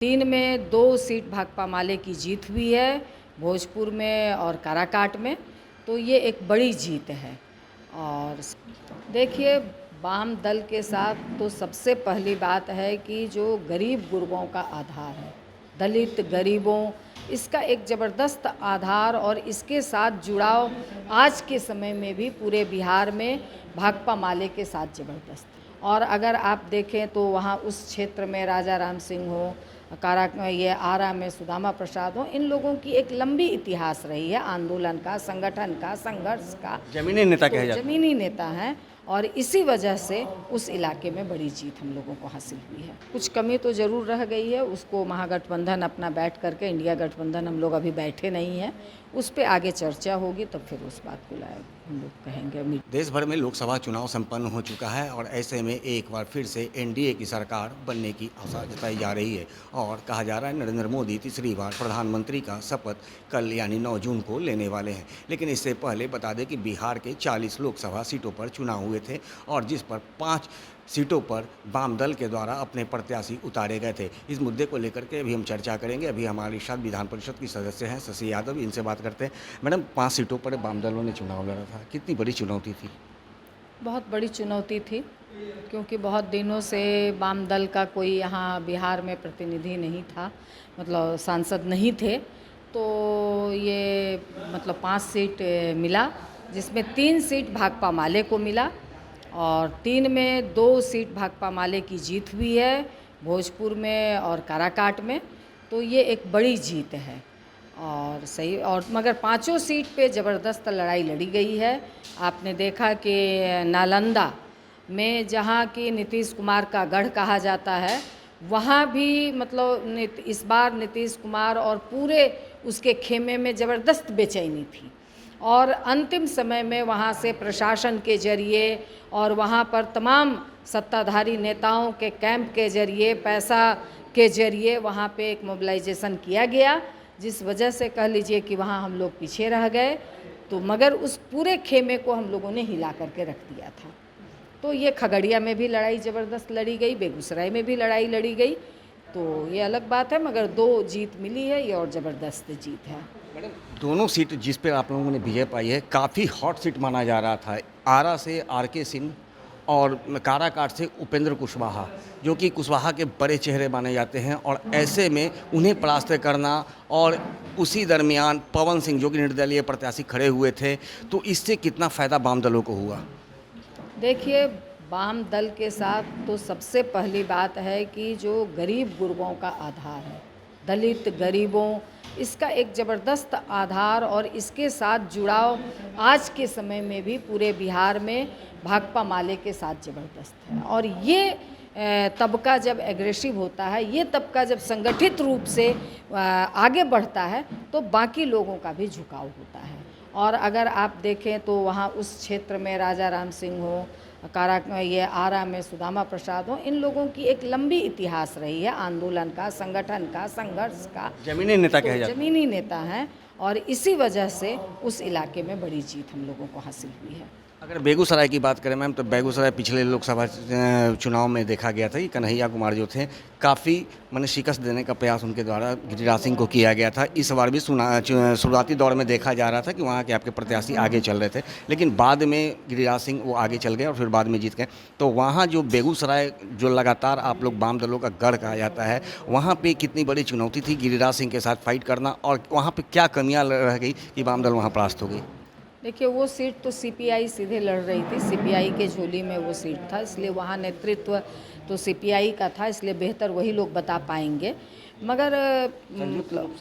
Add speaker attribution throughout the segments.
Speaker 1: 3 में 2 सीट भाकपा माले की जीत हुई है, भोजपुर में और काराकाट में, तो ये एक बड़ी जीत है। और देखिए, वाम दल के साथ तो सबसे पहली बात है कि जो गरीब गुरबों का आधार है, दलित गरीबों, इसका एक ज़बरदस्त आधार और इसके साथ जुड़ाव आज के समय में भी पूरे बिहार में भाकपा माले के साथ ज़बरदस्त। और अगर आप देखें तो वहाँ उस क्षेत्र में राजा राम सिंह हो, ये आरा में सुदामा प्रसाद हो, इन लोगों की एक लंबी इतिहास रही है आंदोलन का, संगठन का, संघर्ष का।
Speaker 2: जमीनी नेता कहे जाते हैं।
Speaker 1: जमीनी नेता हैं और इसी वजह से उस इलाके में बड़ी जीत हम लोगों को हासिल हुई है। कुछ कमी तो ज़रूर रह गई है, उसको महागठबंधन अपना बैठ करके, इंडिया गठबंधन हम लोग अभी बैठे नहीं हैं, उस पर आगे चर्चा होगी तब फिर उस बात को लाए हम लोग कहेंगे।
Speaker 2: देश भर में लोकसभा चुनाव संपन्न हो चुका है और ऐसे में एक बार फिर से एनडीए की सरकार बनने की आशा जताई जा रही है और कहा जा रहा है नरेंद्र मोदी तीसरी बार प्रधानमंत्री का शपथ कल यानी 9 जून को लेने वाले हैं। लेकिन इससे पहले बता दें कि बिहार के 40 लोकसभा सीटों पर चुनाव हुए थे और जिस पर 5 सीटों पर वाम दल के द्वारा अपने प्रत्याशी उतारे गए थे। इस मुद्दे को लेकर के अभी हम चर्चा करेंगे। अभी हमारे साथ विधान परिषद की सदस्य हैं शशि यादव, इनसे बात करते हैं। मैडम, 5 सीटों पर वाम दलों ने चुनाव लड़ा था, कितनी बड़ी चुनौती थी?
Speaker 1: बहुत बड़ी चुनौती थी, क्योंकि बहुत दिनों से वाम दल का कोई यहाँ बिहार में प्रतिनिधि नहीं था, मतलब सांसद नहीं थे, तो ये मतलब 5 सीट मिला, जिसमें 3 सीट भाकपा माले को मिला और 3 में 2 सीट भाकपा माले की जीत हुई है, भोजपुर में और काराकाट में, तो ये एक बड़ी जीत है। और सही, और मगर 5 सीट पे ज़बरदस्त लड़ाई लड़ी गई है। आपने देखा कि नालंदा में, जहाँ की नीतीश कुमार का गढ़ कहा जाता है, वहाँ भी मतलब इस बार नीतीश कुमार और पूरे उसके खेमे में ज़बरदस्त बेचैनी थी और अंतिम समय में वहाँ से प्रशासन के जरिए और वहाँ पर तमाम सत्ताधारी नेताओं के कैंप के जरिए, पैसा के जरिए वहाँ पे एक मोबिलाइजेशन किया गया, जिस वजह से कह लीजिए कि वहाँ हम लोग पीछे रह गए। तो मगर उस पूरे खेमे को हम लोगों ने हिला करके रख दिया था। तो ये खगड़िया में भी लड़ाई ज़बरदस्त लड़ी गई, बेगूसराय में भी लड़ाई लड़ी गई, तो ये अलग बात है, मगर 2 जीत मिली है, ये और ज़बरदस्त जीत है।
Speaker 2: दोनों सीट जिस पर आप लोगों ने विजय पाई है, काफ़ी हॉट सीट माना जा रहा था। आरा से आर.के. सिंह और काराकाट से उपेंद्र कुशवाहा, जो कि कुशवाहा के बड़े चेहरे माने जाते हैं, और ऐसे में उन्हें परास्त करना, और उसी दरमियान पवन सिंह जो कि निर्दलीय प्रत्याशी खड़े हुए थे, तो इससे कितना फ़ायदा वाम दलों को हुआ?
Speaker 1: देखिए, वाम दल के साथ तो सबसे पहली बात है कि जो गरीब गुरबों का आधार है, दलित गरीबों, इसका एक ज़बरदस्त आधार और इसके साथ जुड़ाव आज के समय में भी पूरे बिहार में भाकपा माले के साथ ज़बरदस्त है। और ये तबका जब एग्रेसिव होता है, ये तबका जब संगठित रूप से आगे बढ़ता है, तो बाकी लोगों का भी झुकाव होता है। और अगर आप देखें तो वहाँ उस क्षेत्र में राजा राम सिंह हो, ये आरा में सुदामा प्रसाद हो, इन लोगों की एक लंबी इतिहास रही है आंदोलन का, संगठन का, संघर्ष का।
Speaker 2: जमीनी नेता कहे जाते हैं।
Speaker 1: जमीनी नेता हैं और इसी वजह से उस इलाके में बड़ी जीत हम लोगों को हासिल हुई है।
Speaker 2: अगर बेगूसराय की बात करें मैम, तो बेगूसराय पिछले लोकसभा चुनाव में देखा गया था कि कन्हैया कुमार जो थे, काफ़ी मैंने शिकस्त देने का प्रयास उनके द्वारा गिरिराज सिंह को किया गया था। इस बार भी शुरुआती दौर में देखा जा रहा था कि वहाँ के आपके प्रत्याशी आगे चल रहे थे, लेकिन बाद में गिरिराज सिंह वो आगे चल गए और फिर बाद में जीत गए। तो वहाँ जो बेगूसराय, जो लगातार आप लोग वाम दलों का गढ़ कहा जाता है, वहाँ पर कितनी बड़ी चुनौती थी गिरिराज सिंह के साथ फाइट करना, और वहाँ पर क्या कमियाँ रह गई कि वाम दल वहाँ परास्त हो गई?
Speaker 1: देखिए, वो सीट तो सीपीआई सीधे लड़ रही थी, सीपीआई के झोली में वो सीट था, इसलिए वहाँ नेतृत्व तो सीपीआई का था, इसलिए बेहतर वही लोग बता पाएंगे। मगर मतलब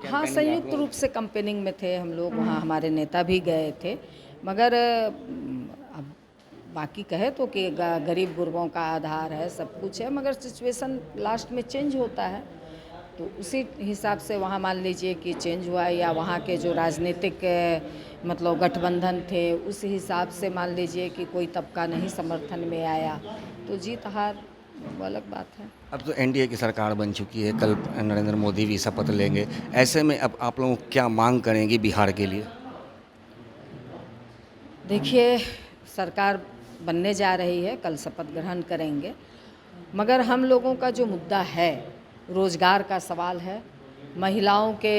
Speaker 1: हाँ, संयुक्त रूप से कैंपेनिंग में थे हम लोग, वहाँ हमारे नेता भी गए थे। मगर अब बाकी कहे तो कि गरीब गुरबों का आधार है, सब कुछ है, मगर सिचुएशन लास्ट में चेंज होता है, तो उसी हिसाब से वहाँ मान लीजिए कि चेंज हुआ, या वहाँ के जो राजनीतिक मतलब गठबंधन थे, उस हिसाब से मान लीजिए कि कोई तबका नहीं समर्थन में आया, तो जीत हार वो अलग बात है।
Speaker 2: अब तो एनडीए की सरकार बन चुकी है, कल नरेंद्र मोदी भी शपथ लेंगे, ऐसे में अब आप लोग क्या मांग करेंगे बिहार के लिए?
Speaker 1: देखिए, सरकार बनने जा रही है, कल शपथ ग्रहण करेंगे, मगर हम लोगों का जो मुद्दा है रोज़गार का सवाल है, महिलाओं के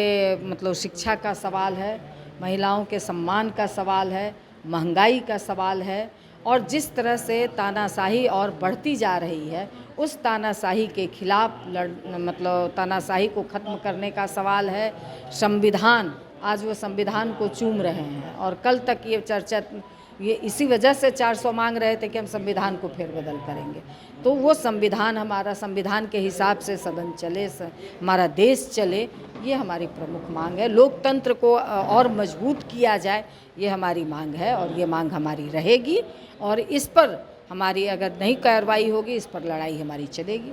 Speaker 1: मतलब शिक्षा का सवाल है, महिलाओं के सम्मान का सवाल है, महंगाई का सवाल है। और जिस तरह से तानाशाही और बढ़ती जा रही है, उस तानाशाही के खिलाफ मतलब तानाशाही को ख़त्म करने का सवाल है। संविधान, आज वो संविधान को चूम रहे हैं और कल तक ये चर्चा, ये इसी वजह से 400 मांग रहे थे कि हम संविधान को फेरबदल करेंगे। तो वो संविधान, हमारा संविधान के हिसाब से सदन चले, हमारा देश चले, ये हमारी प्रमुख मांग है। लोकतंत्र को और मजबूत किया जाए, ये हमारी मांग है और ये मांग हमारी रहेगी। और इस पर हमारी अगर नहीं कार्रवाई होगी, इस पर लड़ाई हमारी चलेगी।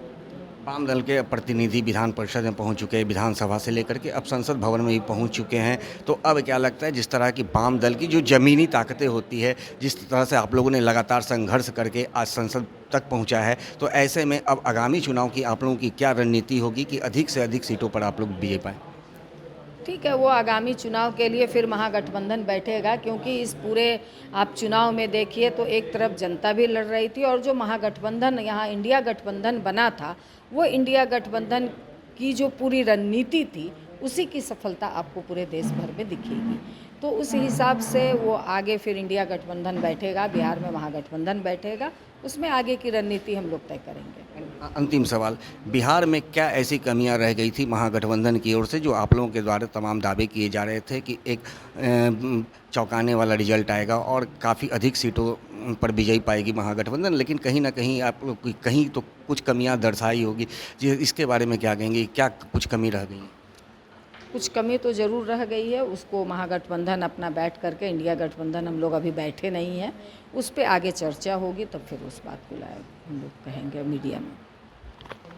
Speaker 2: वाम दल के प्रतिनिधि विधान परिषद में पहुंच चुके हैं, विधानसभा से लेकर के अब संसद भवन में भी पहुंच चुके हैं। तो अब क्या लगता है, जिस तरह की वाम दल की जो ज़मीनी ताकतें होती है, जिस तरह से आप लोगों ने लगातार संघर्ष करके आज संसद तक पहुंचा है, तो ऐसे में अब आगामी चुनाव की आप लोगों की क्या रणनीति होगी कि अधिक से अधिक सीटों पर आप लोग विजय पाएँ?
Speaker 1: ठीक है, वो आगामी चुनाव के लिए फिर महागठबंधन बैठेगा, क्योंकि इस पूरे आप चुनाव में देखिए तो एक तरफ जनता भी लड़ रही थी और जो महागठबंधन यहाँ इंडिया गठबंधन बना था, वो इंडिया गठबंधन की जो पूरी रणनीति थी, उसी की सफलता आपको पूरे देश भर में दिखेगी। तो उस हिसाब से वो आगे फिर इंडिया गठबंधन बैठेगा, बिहार में महागठबंधन बैठेगा, उसमें आगे की रणनीति हम लोग तय करेंगे।
Speaker 2: अंतिम सवाल, बिहार में क्या ऐसी कमियां रह गई थी महागठबंधन की ओर से, जो आप लोगों के द्वारा तमाम दावे किए जा रहे थे कि एक चौंकाने वाला रिजल्ट आएगा और काफ़ी अधिक सीटों पर विजयी पाएगी महागठबंधन, लेकिन कहीं ना कहीं आप लोग की कहीं तो कुछ कमियां दर्शाई होगी जी, इसके बारे में क्या कहेंगे, क्या कुछ कमी रह गई?
Speaker 1: कुछ कमी तो ज़रूर रह गई है, उसको महागठबंधन अपना बैठ करके, इंडिया गठबंधन हम लोग अभी बैठे नहीं हैं, उस पर आगे चर्चा होगी, तब फिर उस बात को लाए हम लोग कहेंगे मीडिया में।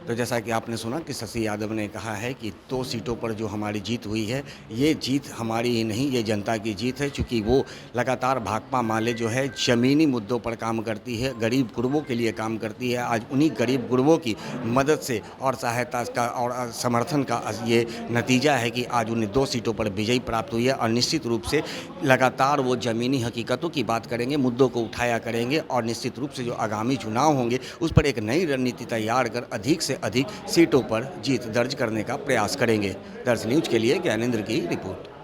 Speaker 2: तो जैसा कि आपने सुना कि शशि यादव ने कहा है कि 2 सीटों पर जो हमारी जीत हुई है, ये जीत हमारी ही नहीं, ये जनता की जीत है, क्योंकि वो लगातार भाकपा माले जो है ज़मीनी मुद्दों पर काम करती है, गरीब गुरबों के लिए काम करती है। आज उन्हीं गरीब गुरबों की मदद से और सहायता का और समर्थन का ये नतीजा है कि आज उन्हें 2 सीटों पर विजयी प्राप्त हुई है। और निश्चित रूप से लगातार वो ज़मीनी हकीकतों की बात करेंगे, मुद्दों को उठाया करेंगे और निश्चित रूप से जो आगामी चुनाव होंगे उस पर एक नई रणनीति तैयार कर अधिक से अधिक सीटों पर जीत दर्ज करने का प्रयास करेंगे। दर्श न्यूज़ के लिए ज्ञानेंद्र की रिपोर्ट।